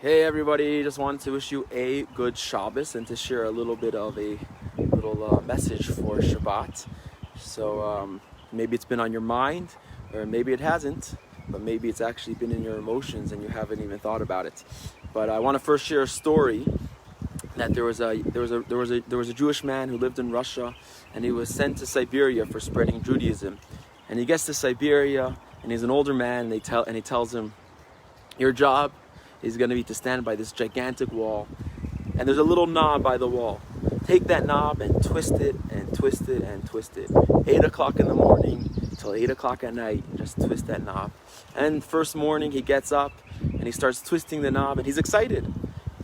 Hey everybody, just wanted to wish you a good Shabbos and to share a little bit of a little message for Shabbat. So maybe it's been on your mind, or maybe it hasn't, but maybe it's actually been in your emotions and you haven't even thought about it. But I want to first share a story that there was a Jewish man who lived in Russia, and he was sent to Siberia for spreading Judaism. And he gets to Siberia, and he's an older man, and he tells him, your job is going to be to stand by this gigantic wall, and there's a little knob by the wall. Take that knob and twist it and twist it and twist it. 8 o'clock in the morning till 8 o'clock at night, just twist that knob. And first morning he gets up and he starts twisting the knob, and he's excited.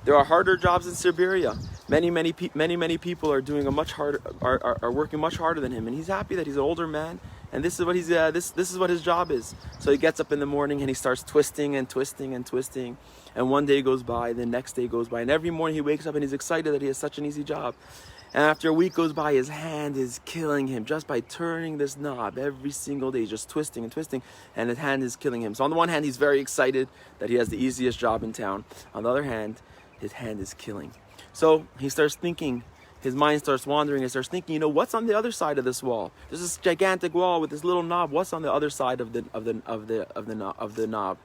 There are harder jobs in Siberia. Many people are doing are working much harder than him, and he's happy that he's an older man, and this is what this is what his job is. So he gets up in the morning and he starts twisting and twisting and twisting, and one day goes by, the next day goes by, and every morning he wakes up and he's excited that he has such an easy job. And after a week goes by, his hand is killing him just by turning this knob every single day, just twisting and twisting, and his hand is killing him. So on the one hand, he's very excited that he has the easiest job in town. On the other hand, his hand is killing. So he starts thinking, his mind starts wandering, and starts thinking, what's on the other side of this wall? There's this gigantic wall with this little knob. What's on the other side of the knob?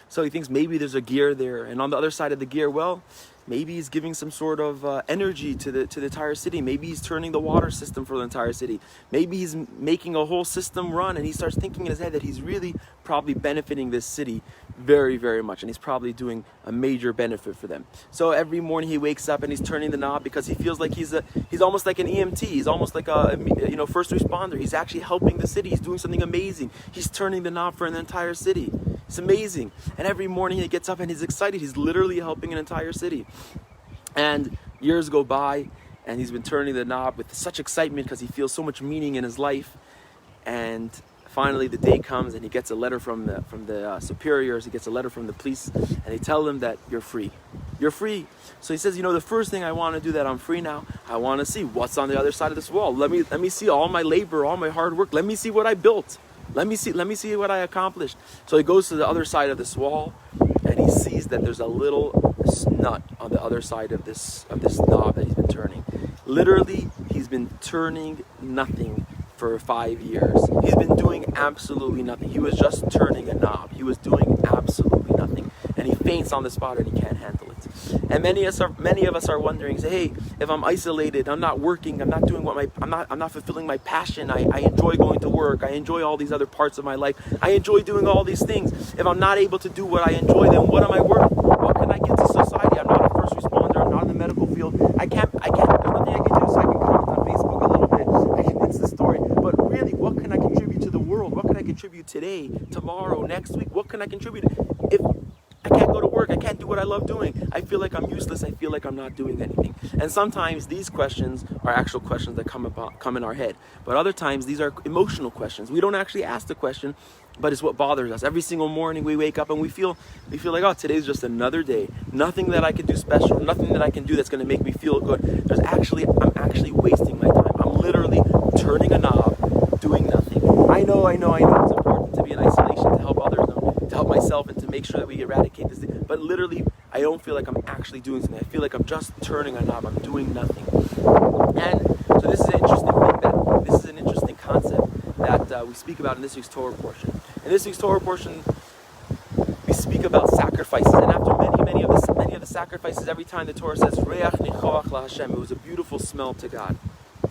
So he thinks maybe there's a gear there, and on the other side of the gear, well, maybe he's giving some sort of energy to the entire city. Maybe he's turning the water system for the entire city. Maybe he's making a whole system run, and he starts thinking in his head that he's really probably benefiting this city very, very much, and he's probably doing a major benefit for them. So every morning he wakes up and he's turning the knob because he feels like he's almost like an EMT. He's almost like a first responder. He's actually helping the city. He's doing something amazing. He's turning the knob for an entire city. It's amazing. And every morning he gets up and he's excited. He's literally helping an entire city. And years go by, and he's been turning the knob with such excitement because he feels so much meaning in his life. And finally the day comes, and he gets a letter from the superiors. He gets a letter from the police, and they tell him that you're free. You're free. So he says, the first thing I want to do that I'm free now, I want to see what's on the other side of this wall. Let me see all my labor, all my hard work. Let me see what I built. Let me see what I accomplished. So he goes to the other side of this wall, and he sees that there's a little nut on the other side of this knob that he's been turning. Literally, he's been turning nothing for 5 years. He's been doing absolutely nothing. He was just turning a knob. He was doing absolutely nothing. And he faints on the spot, and he can't handle it. And many of us are wondering, say, hey, if I'm isolated, I'm not working, I'm not doing I'm not fulfilling my passion. I enjoy going to work. I enjoy all these other parts of my life. I enjoy doing all these things. If I'm not able to do what I enjoy, then what am I worth? What can I give to society? I'm not a first responder. I'm not in the medical field. There's nothing I can do. So I can comment on Facebook a little bit. I can Insta story. But really, what can I contribute to the world? What can I contribute today, tomorrow, next week? What can I contribute? If I can't go to work, I can't do what I love doing, I feel like I'm useless, I feel like I'm not doing anything. And sometimes these questions are actual questions that come in our head. But other times these are emotional questions. We don't actually ask the question, but it's what bothers us. Every single morning we wake up and we feel like, oh, today's just another day. Nothing that I can do special, nothing that I can do that's going to make me feel good. I'm actually wasting my time. I'm literally turning a knob, doing nothing. I know it's important to be in isolation, to help others, to help myself, and to make sure that we eradicate this thing. But literally, I don't feel like I'm actually doing something. I feel like I'm just turning a knob. I'm doing nothing. And so this is an interesting concept that we speak about in this week's Torah portion. In this week's Torah portion, we speak about sacrifices, and after many of the sacrifices, every time the Torah says Reach nichoach la Hashem, it was a beautiful smell to God.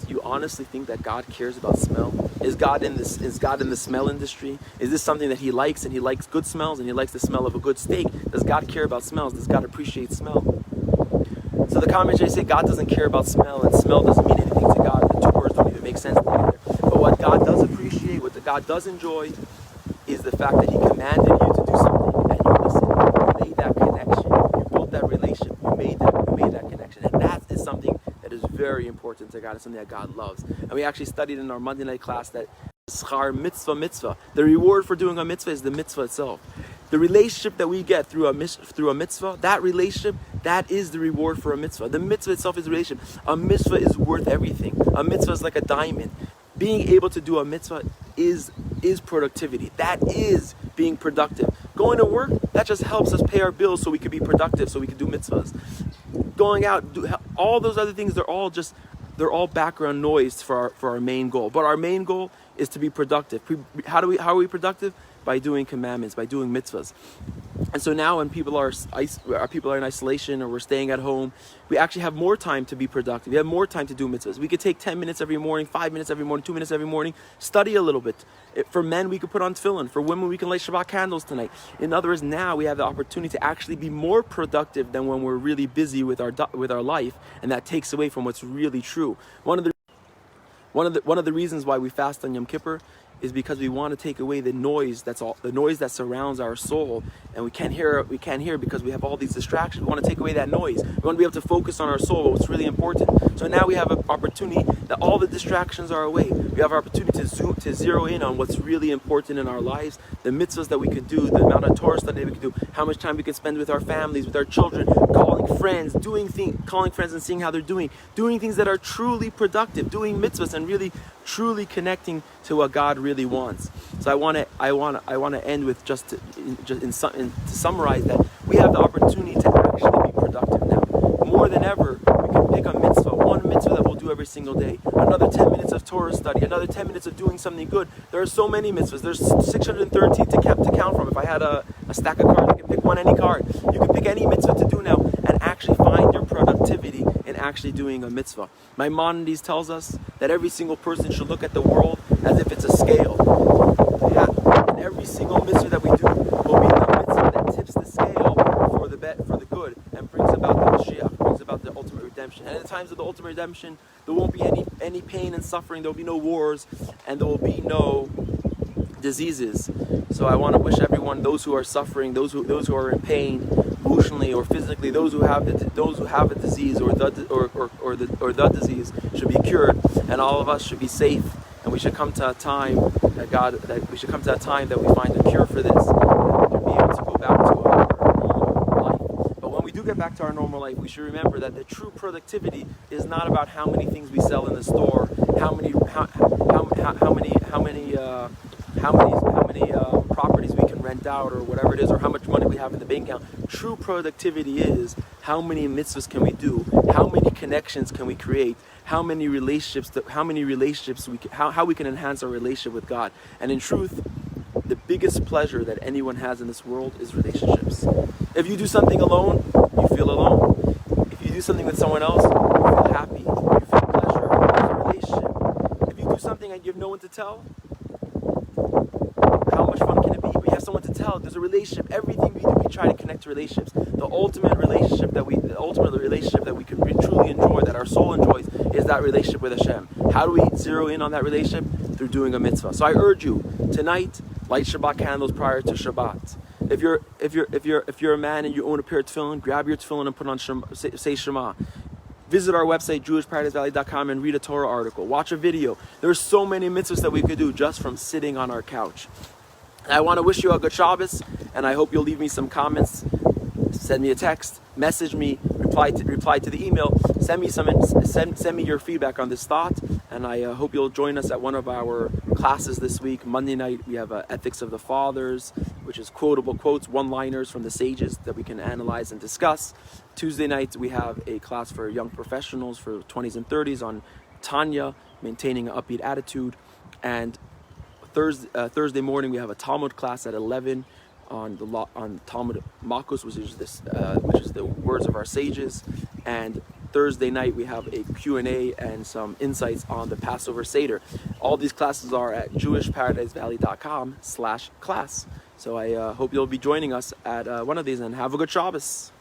Do you honestly think that God cares about smell? Is God in the smell industry? Is this something that He likes, and He likes good smells, and He likes the smell of a good steak? Does God care about smells? Does God appreciate smell? So the commentators say God doesn't care about smell, and smell doesn't mean anything to God. The two words don't even make sense together. But what God does appreciate, what God does enjoy, is the fact that He commanded you to do something, and you listened. You made that connection. You built that relationship. You made that connection, and that is something that is very important to God. It's something that God loves. And we actually studied in our Monday night class that schar mitzvah. The reward for doing a mitzvah is the mitzvah itself. The relationship that we get through a mitzvah, that relationship, that is the reward for a mitzvah. The mitzvah itself is a relationship. A mitzvah is worth everything. A mitzvah is like a diamond. Being able to do a mitzvah is productivity. That is being productive. Going to work, that just helps us pay our bills so we can be productive, so we can do mitzvahs. Going out, all those other things, they're all background noise for our main goal. But our main goal is to be productive. How are we productive? By doing commandments, by doing mitzvahs. And so now when people are in isolation, or we're staying at home, we actually have more time to be productive. We have more time to do mitzvahs. We could take 10 minutes every morning, 5 minutes every morning, 2 minutes every morning, study a little bit. For men, we could put on tefillin. For women, we can light Shabbat candles tonight. In other words, now we have the opportunity to actually be more productive than when we're really busy with our life, and that takes away from what's really true. One of the reasons why we fast on Yom Kippur is because we want to take away the noise the noise that surrounds our soul, and we can't hear because we have all these distractions. We want to take away that noise. We want to be able to focus on our soul, what's really important. So now we have an opportunity that all the distractions are away. We have an opportunity to zero in on what's really important in our lives, the mitzvahs that we could do, the amount of Torah study we could do, how much time we could spend with our families, with our children, calling friends and seeing how they're doing things that are truly productive, doing mitzvahs and really truly connecting to what God really wants. So I want to end with just to summarize that we have the opportunity to actually be productive now. More than ever, we can pick a mitzvah, one mitzvah that we'll do every single day, another 10 minutes of Torah study, another 10 minutes of doing something good. There are so many mitzvahs. There's 613 to count from. If I had a stack of cards, I can pick any card. You can pick any mitzvah to do now and actually find your productivity in actually doing a mitzvah. Maimonides tells us that every single person should look at the world as if it's a scale. And every single mitzvah that we do will be the mitzvah that tips the scale for the good and brings about the Mashiach, brings about the ultimate redemption. And at the times of the ultimate redemption, there won't be any pain and suffering. There will be no wars, and there will be no diseases. So I want to wish everyone, those who are suffering, those who are in pain, emotionally or physically, those who have a disease or the disease should be cured, and all of us should be safe. And we should come to a time that we find a cure for this, and be able to go back to our normal life. But when we do get back to our normal life, we should remember that the true productivity is not about how many things we sell in the store, how many properties we can rent out, or whatever it is, or how much money we have in the bank account. True productivity is how many mitzvahs can we do, how many connections can we create, how we can enhance our relationship with God. And in truth, the biggest pleasure that anyone has in this world is relationships. If you do something alone, you feel alone. If you do something with someone else, you feel happy, you feel pleasure. It's a relationship. If you do something and you have no one to tell, how much fun can it be? But you have someone to tell. There's a relationship. Everything we do, we try to connect to relationships. The ultimate relationship that we can truly enjoy, that our soul enjoys, is that relationship with Hashem. How do we zero in on that relationship? Through doing a mitzvah. So I urge you tonight, light Shabbat candles prior to Shabbat. If you're a man and you own a pair of tefillin, grab your tefillin and put on say Shema. Visit our website, jewishparadisevalley.com, and read a Torah article. Watch a video. There are so many mitzvahs that we could do just from sitting on our couch. And I want to wish you a good Shabbos, and I hope you'll leave me some comments. Send me a text, message me, reply to the email. Send me your feedback on this thought, and I hope you'll join us at one of our classes this week. Monday night we have Ethics of the Fathers, which is quotable quotes, one-liners from the sages that we can analyze and discuss. Tuesday night we have a class for young professionals for 20s and 30s on Tanya, maintaining an upbeat attitude. And Thursday morning we have a Talmud class at 11 on Talmud Makos, which is the words of our sages. And Thursday night we have a Q&A and some insights on the Passover Seder. All these classes are at jewishparadisevalley.com/class. So I hope you'll be joining us at one of these, and have a good Shabbos.